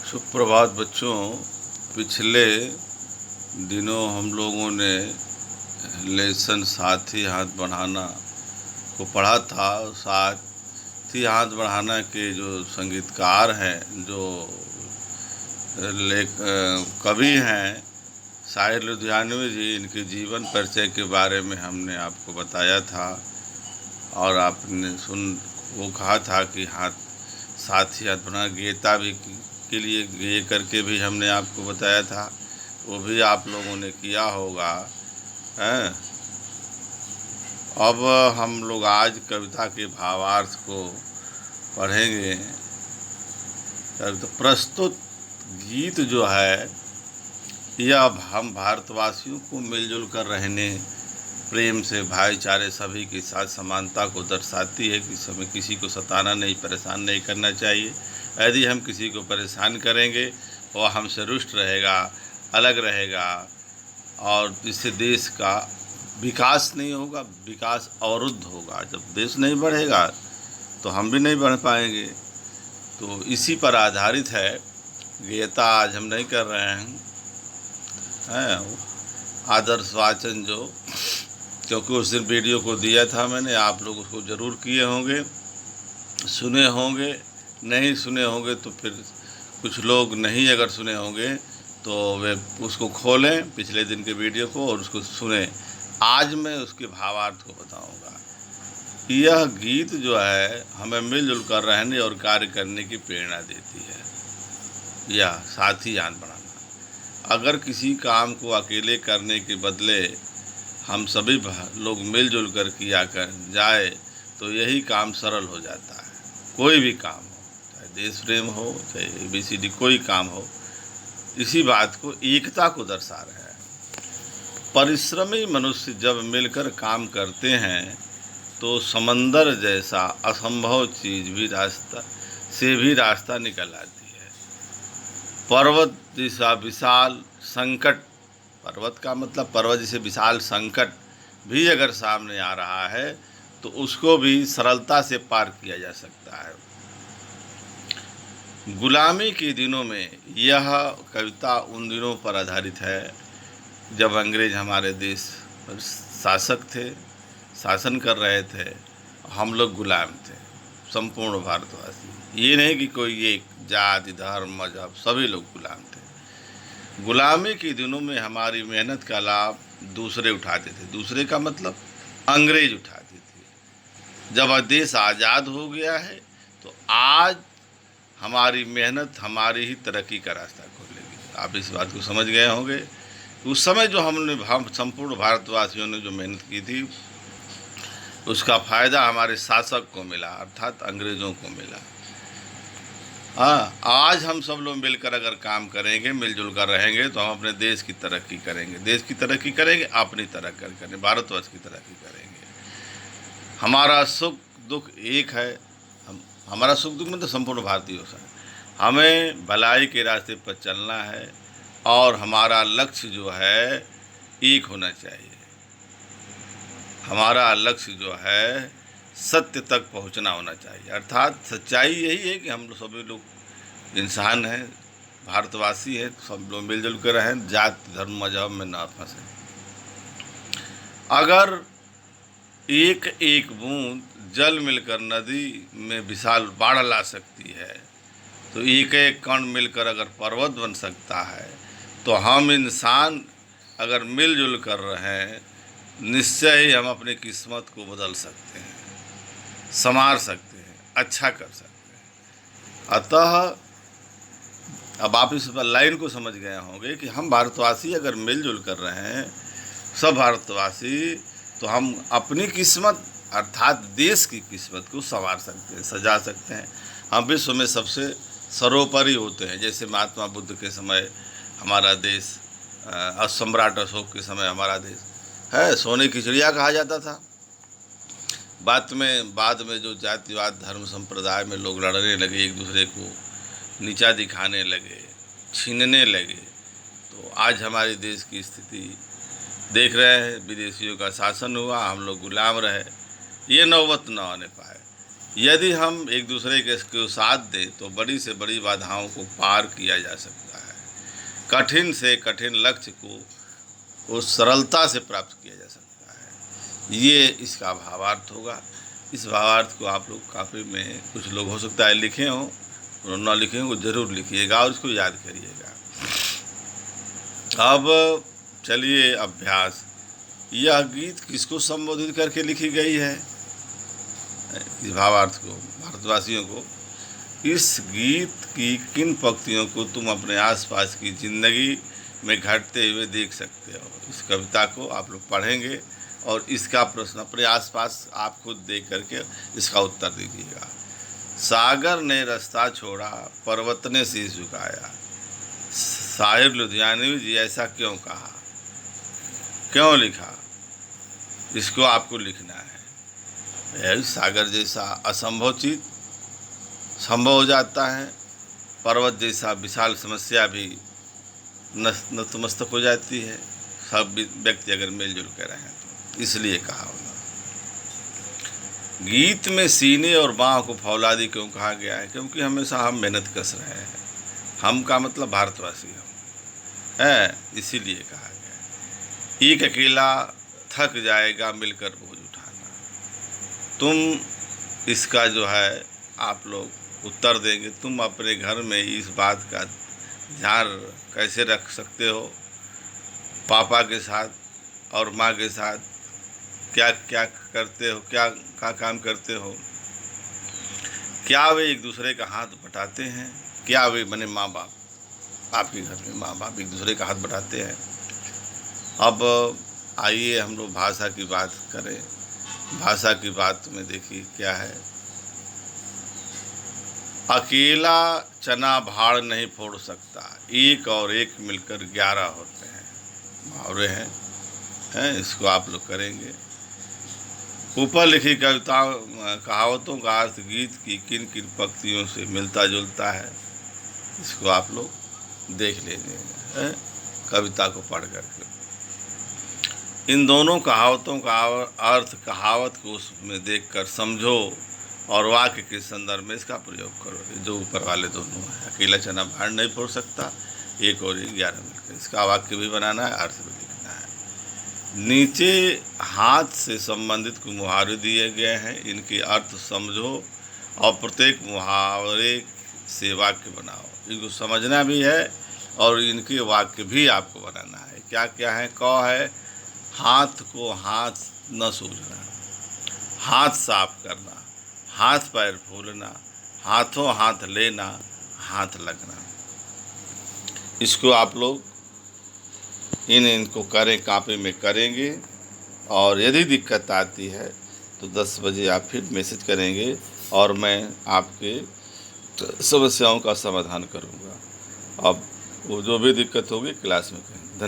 सुप्रभात बच्चों। पिछले दिनों हम लोगों ने लेसन साथी हाथ बढ़ाना को पढ़ा था। साथी हाथ बढ़ाना के जो संगीतकार हैं, जो कवि हैं, शाहिर लुधियानवी जी, इनके जीवन परिचय के बारे में हमने आपको बताया था। और आपने वो कहा था कि साथी हाथ बढ़ाना गीता भी के लिए गे करके भी हमने आपको बताया था। वो भी आप लोगों ने किया होगा। हैं। अब हम लोग आज कविता के भावार्थ को पढ़ेंगे। तो प्रस्तुत गीत जो है यह हम भारतवासियों को मिलजुल कर रहने, प्रेम से, भाईचारे, सभी के साथ समानता को दर्शाती है कि हमें किसी को सताना नहीं, परेशान नहीं करना चाहिए। यदि हम किसी को परेशान करेंगे वह हमसे रुष्ट रहेगा, अलग रहेगा, और इससे देश का विकास नहीं होगा, विकास अवरुद्ध होगा। जब देश नहीं बढ़ेगा तो हम भी नहीं बढ़ पाएंगे। तो इसी पर आधारित है गीता। आज हम नहीं कर रहे हैं आदर्श वाचन, जो क्योंकि उस दिन वीडियो को दिया था मैंने, आप लोग उसको ज़रूर किए होंगे, सुने होंगे। नहीं सुने होंगे तो फिर कुछ लोग नहीं अगर सुने होंगे तो वे उसको खोलें, पिछले दिन के वीडियो को, और उसको सुने। आज मैं उसके भावार्थ को बताऊंगा। यह गीत जो है हमें मिलजुल कर रहने और कार्य करने की प्रेरणा देती है। यह साथी हाथ बढ़ाना, अगर किसी काम को अकेले करने के बदले हम सभी लोग मिलजुल कर किया कर जाए तो यही काम सरल हो जाता है। कोई भी काम हो, चाहे देश प्रेम हो, चाहे ABCD कोई काम हो, इसी बात को, एकता को दर्शा रहे हैं। परिश्रमी मनुष्य जब मिलकर काम करते हैं तो समंदर जैसा असंभव चीज भी रास्ता निकल आती है। पर्वत जैसा विशाल संकट, पर्वत का मतलब पर्वत जैसे विशाल संकट भी अगर सामने आ रहा है तो उसको भी सरलता से पार किया जा सकता है। गुलामी के दिनों में यह कविता उन दिनों पर आधारित है जब अंग्रेज हमारे देश पर शासक थे, शासन कर रहे थे, हम लोग गुलाम थे, संपूर्ण भारतवासी। ये नहीं कि कोई एक जाति, धर्म, मजहब, सभी लोग गुलाम थे। गुलामी के दिनों में हमारी मेहनत का लाभ दूसरे उठाते थे। दूसरे का मतलब अंग्रेज उठाते थे। जब देश आज़ाद हो गया है तो आज हमारी मेहनत हमारी ही तरक्की का रास्ता खोलेगी। आप इस बात को समझ गए होंगे। उस समय जो हम संपूर्ण भारतवासियों ने जो मेहनत की थी उसका फ़ायदा हमारे शासक को मिला, अर्थात अंग्रेज़ों को मिला। हाँ, आज हम सब लोग मिलकर अगर काम करेंगे, मिलजुल कर रहेंगे तो हम अपने देश की तरक्की करेंगे। देश की तरक्की करेंगे, अपनी तरक्की करेंगे, भारतवर्ष की तरक्की करेंगे। हमारा सुख दुख एक है। हमारा सुख दुख में तो संपूर्ण भारतीयों से हमें भलाई के रास्ते पर चलना है और हमारा लक्ष्य जो है एक होना चाहिए। हमारा लक्ष्य जो है सत्य तक पहुंचना होना चाहिए। अर्थात सच्चाई यही है कि हम लोग सभी लोग इंसान हैं, भारतवासी हैं, सब लोग मिलजुल कर रहें, जाति, धर्म, मजहब में ना फंसे। अगर एक एक बूंद जल मिलकर नदी में विशाल बाढ़ ला सकती है तो एक एक कण मिलकर अगर पर्वत बन सकता है, तो हम इंसान अगर मिलजुल कर रहें, निश्चय ही हम अपनी किस्मत को बदल सकते हैं, संवार सकते हैं, अच्छा कर सकते हैं। अतः अब आप इस लाइन को समझ गए होंगे कि हम भारतवासी अगर मिलजुल कर रहे हैं, सब भारतवासी, तो हम अपनी किस्मत अर्थात देश की किस्मत को संवार सकते हैं, सजा सकते हैं। हम विश्व में सबसे सर्वोपरि होते हैं। जैसे महात्मा बुद्ध के समय हमारा देश, सम्राट अशोक के समय हमारा देश है सोने की चिड़िया कहा जाता था। बाद में जो जातिवाद, धर्म, संप्रदाय में लोग लड़ने लगे, एक दूसरे को नीचा दिखाने लगे, छीनने लगे, तो आज हमारे देश की स्थिति देख रहे हैं। विदेशियों का शासन हुआ, हम लोग गुलाम रहे। ये नौबत न आने पाए। यदि हम एक दूसरे के साथ दें तो बड़ी से बड़ी बाधाओं को पार किया जा सकता है। कठिन से कठिन लक्ष्य को उस सरलता से प्राप्त किया जा सकता है। ये इसका भावार्थ होगा। इस भावार्थ को आप लोग काफ़ी में कुछ लोग हो सकता है लिखे हों, और ना लिखे हों, ज़रूर लिखिएगा और इसको याद करिएगा। अब चलिए अभ्यास। यह गीत किसको संबोधित करके लिखी गई है? इस भावार्थ को भारतवासियों को। इस गीत की किन पंक्तियों को तुम अपने आसपास की ज़िंदगी में घटते हुए देख सकते हो? इस कविता को आप लोग पढ़ेंगे और इसका प्रश्न अपने आसपास आप खुद देख करके इसका उत्तर दीजिएगा। सागर ने रास्ता छोड़ा, पर्वत ने शीश झुकाया। शाहिर लुधियानवी जी ऐसा क्यों कहा, क्यों लिखा? इसको आपको लिखना है। सागर जैसा असंभव चीज संभव हो जाता है, पर्वत जैसा विशाल समस्या भी नतमस्तक हो जाती है, सब व्यक्ति अगर मिलजुल कर रहें तो। इसलिए कहा होगा। गीत में सीने और बाँह को फौलादी क्यों कहा गया है? क्योंकि हमेशा हम मेहनत कस रहे हैं। हम का मतलब भारतवासी हम है, इसीलिए कहा गया। एक अकेला थक जाएगा मिलकर बोझ उठाना। तुम इसका जो है आप लोग उत्तर देंगे। तुम अपने घर में इस बात का ध्यान कैसे रख सकते हो? पापा के साथ और माँ के साथ क्या क्या करते हो, क्या काम करते हो? क्या वे एक दूसरे का हाथ बटाते हैं? क्या वे बने माँ बाप, आपके घर में माँ बाप एक दूसरे का हाथ बटाते हैं? अब आइए हम लोग भाषा की बात करें। भाषा की बात में देखिए क्या है। अकेला चना भाड़ नहीं फोड़ सकता, एक और एक मिलकर 11 होते हैं। मुहावरे हैं, इसको आप लोग करेंगे। ऊपर लिखी कविताओं कहावतों का अर्थ गीत की किन किन पंक्तियों से मिलता जुलता है? इसको आप लोग देख लेंगे कविता को पढ़ करके। इन दोनों कहावतों का अर्थ कहावत को उसमें देखकर समझो और वाक्य के संदर्भ में इसका प्रयोग करो। जो ऊपर वाले दोनों हैं, अकेला चना भाड़ नहीं फोड़ सकता, एक और एक 11 मिलकर। इसका वाक्य भी बनाना है, अर्थ भी लिखना है। नीचे हाथ से संबंधित कुछ मुहावरे दिए गए हैं, इनके अर्थ समझो और प्रत्येक मुहावरे से वाक्य बनाओ। इनको समझना भी है और इनके वाक्य भी आपको बनाना है। क्या क्या है? क है हाथ को हाथ न सूझना, हाथ साफ करना, हाथ पैर फूलना, हाथों हाथ लेना, हाथ लगना। इसको आप लोग इनको करें, कापी में करेंगे। और यदि दिक्कत आती है तो 10 बजे आप फिर मैसेज करेंगे और मैं आपके समस्याओं का समाधान करूंगा। अब वो जो भी दिक्कत होगी क्लास में करेंगे।